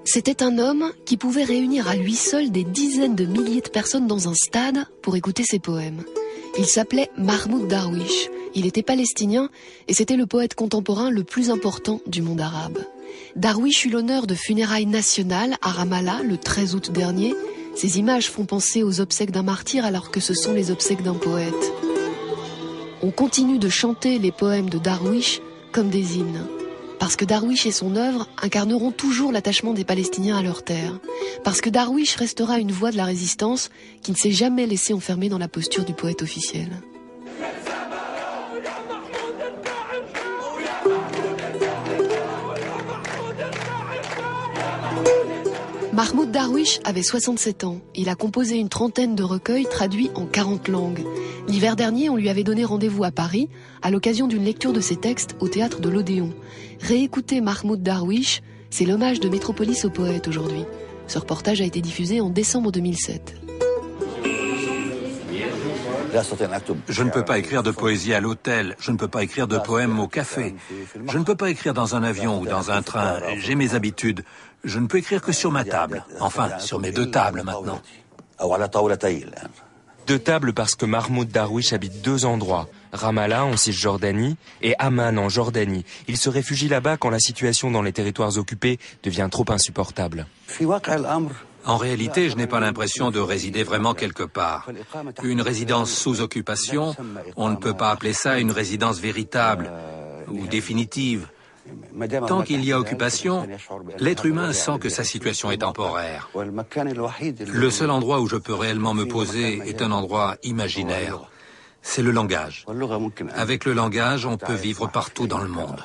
C'était un homme qui pouvait réunir à lui seul des dizaines de milliers de personnes dans un stade pour écouter ses poèmes. Il s'appelait Mahmoud Darwish. Il était palestinien et c'était le poète contemporain le plus important du monde arabe. Darwish eut l'honneur de funérailles nationales à Ramallah le 13 août dernier. Ces images font penser aux obsèques d'un martyr alors que ce sont les obsèques d'un poète. On continue de chanter les poèmes de Darwish comme des hymnes. Parce que Darwish et son œuvre incarneront toujours l'attachement des Palestiniens à leur terre. Parce que Darwish restera une voix de la résistance qui ne s'est jamais laissée enfermer dans la posture du poète officiel. Mahmoud Darwish avait 67 ans. Il a composé une trentaine de recueils traduits en 40 langues. L'hiver dernier, on lui avait donné rendez-vous à Paris à l'occasion d'une lecture de ses textes au théâtre de l'Odéon. Réécouter Mahmoud Darwish, c'est l'hommage de Métropolis au poète aujourd'hui. Ce reportage a été diffusé en décembre 2007. Je ne peux pas écrire de poésie à l'hôtel, je ne peux pas écrire de poèmes au café, je ne peux pas écrire dans un avion ou dans un train, j'ai mes habitudes. Je ne peux écrire que sur ma table, enfin sur mes 2 tables maintenant. 2 tables parce que Mahmoud Darwish habite 2 endroits, Ramallah en Cisjordanie et Amman en Jordanie. Il se réfugie là-bas quand la situation dans les territoires occupés devient trop insupportable. En réalité, je n'ai pas l'impression de résider vraiment quelque part. Une résidence sous occupation, on ne peut pas appeler ça une résidence véritable ou définitive. Tant qu'il y a occupation, l'être humain sent que sa situation est temporaire. Le seul endroit où je peux réellement me poser est un endroit imaginaire. C'est le langage. Avec le langage, on peut vivre partout dans le monde.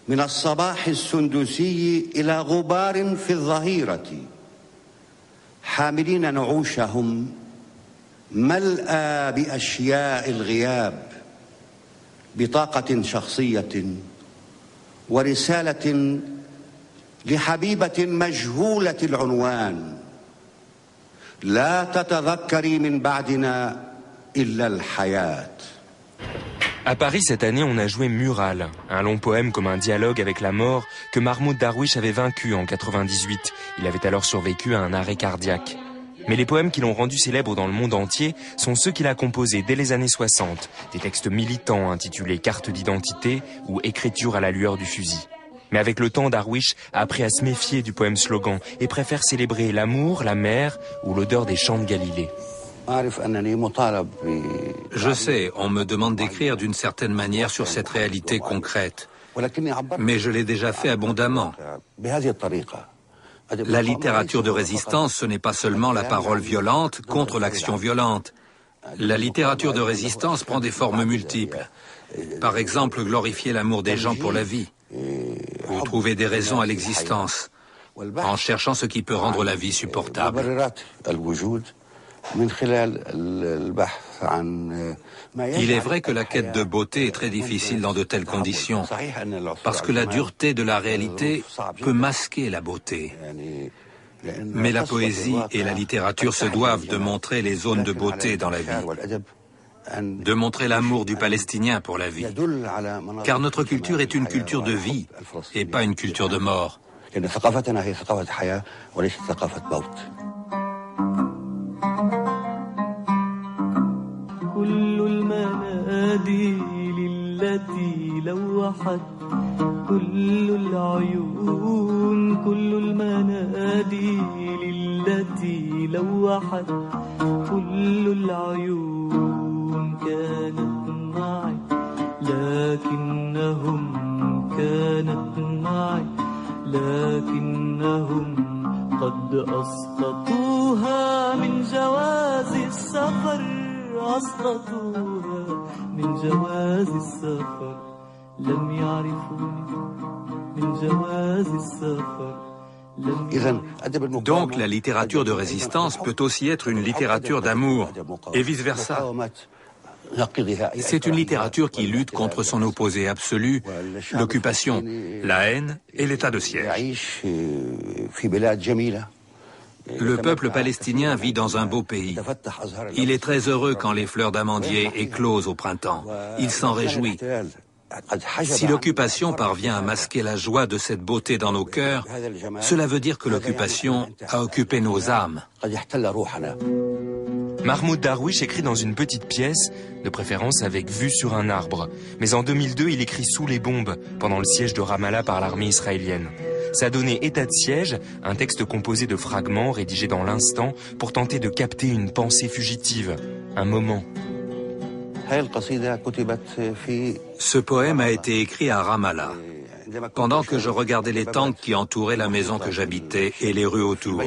من الصباح السندسي إلى غبار في الظهيرة حاملين نعوشهم ملأى بأشياء الغياب بطاقة شخصية ورسالة لحبيبة مجهولة العنوان لا تتذكري من بعدنا إلا الحياة. À Paris, cette année, on a joué Mural, un long poème comme un dialogue avec la mort que Mahmoud Darwish avait vaincu en 98. Il avait alors survécu à un arrêt cardiaque. Mais les poèmes qui l'ont rendu célèbre dans le monde entier sont ceux qu'il a composés dès les années 60, des textes militants intitulés Carte d'identité ou Écriture à la lueur du fusil. Mais avec le temps, Darwish a appris à se méfier du poème slogan et préfère célébrer l'amour, la mer ou l'odeur des champs de Galilée. Je sais, on me demande d'écrire d'une certaine manière sur cette réalité concrète, mais je l'ai déjà fait abondamment. La littérature de résistance, ce n'est pas seulement la parole violente contre l'action violente. La littérature de résistance prend des formes multiples. Par exemple, glorifier l'amour des gens pour la vie, ou trouver des raisons à l'existence, en cherchant ce qui peut rendre la vie supportable. Il est vrai que la quête de beauté est très difficile dans de telles conditions, parce que la dureté de la réalité peut masquer la beauté. Mais la poésie et la littérature se doivent de montrer les zones de beauté dans la vie, de montrer l'amour du Palestinien pour la vie, car notre culture est une culture de vie et pas une culture de mort. كل المناديل التي لوحت كل العيون كل المناديل التي لوحت كل العيون كانت معي لكنهم كانت معي لكنهم قد أسقطوها من جواز السفر أسقطوها من جواز السفر لم يعرفوني من جواز السفر. Donc la littérature de résistance peut aussi être une littérature d'amour et vice-versa. C'est une littérature qui lutte contre son opposé absolu, l'occupation, la haine et l'état de siège. Le peuple palestinien vit dans un beau pays. Il est très heureux quand les fleurs d'amandier éclosent au printemps. Il s'en réjouit. Si l'occupation parvient à masquer la joie de cette beauté dans nos cœurs, cela veut dire que l'occupation a occupé nos âmes. Mahmoud Darwish écrit dans une petite pièce, de préférence avec vue sur un arbre. Mais en 2002, il écrit sous les bombes, pendant le siège de Ramallah par l'armée israélienne. Ça donnait État de siège, un texte composé de fragments rédigés dans l'instant pour tenter de capter une pensée fugitive, un moment. Ce poème a été écrit à Ramallah, pendant que je regardais les tanks qui entouraient la maison que j'habitais et les rues autour.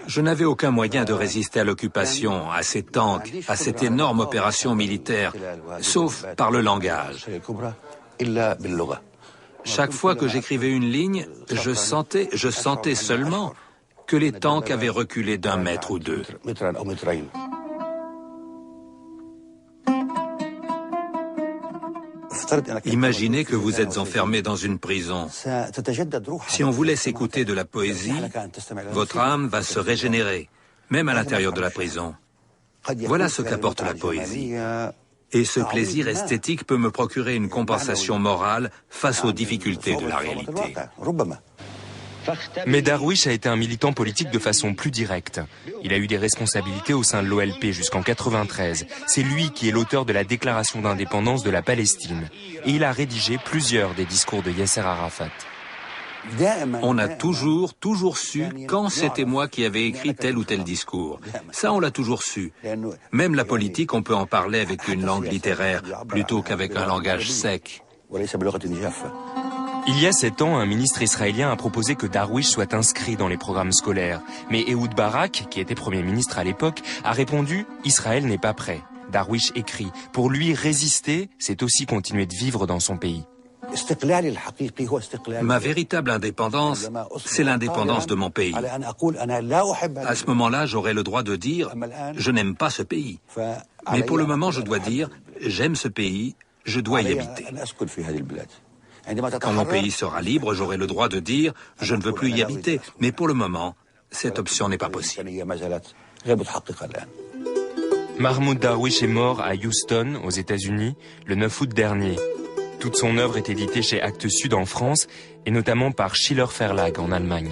Je n'avais aucun moyen de résister à l'occupation, à ces tanks, à cette énorme opération militaire, sauf par le langage. Chaque fois que j'écrivais une ligne, je sentais seulement que les tanks avaient reculé d'1 mètre ou 2. Imaginez que vous êtes enfermé dans une prison. Si on vous laisse écouter de la poésie, votre âme va se régénérer, même à l'intérieur de la prison. Voilà ce qu'apporte la poésie. Et ce plaisir esthétique peut me procurer une compensation morale face aux difficultés de la réalité. Mais Darwish a été un militant politique de façon plus directe. Il a eu des responsabilités au sein de l'OLP jusqu'en 1993. C'est lui qui est l'auteur de la déclaration d'indépendance de la Palestine. Et il a rédigé plusieurs des discours de Yasser Arafat. On a toujours su quand c'était moi qui avais écrit tel ou tel discours. Ça, on l'a toujours su. Même la politique, on peut en parler avec une langue littéraire plutôt qu'avec un langage sec. Il y a 7 ans, un ministre israélien a proposé que Darwish soit inscrit dans les programmes scolaires. Mais Ehud Barak, qui était Premier ministre à l'époque, a répondu « Israël n'est pas prêt ». Darwish écrit « Pour lui, résister, c'est aussi continuer de vivre dans son pays ». Ma véritable indépendance, c'est l'indépendance de mon pays. À ce moment-là, j'aurai le droit de dire « Je n'aime pas ce pays ». Mais pour le moment, je dois dire « J'aime ce pays, je dois y habiter ». Quand mon pays sera libre, j'aurai le droit de dire « Je ne veux plus y habiter ». Mais pour le moment, cette option n'est pas possible. Mahmoud Darwish est mort à Houston, aux États-Unis, le 9 août dernier. Toute son œuvre est éditée chez Actes Sud en France et notamment par Schiller Verlag en Allemagne.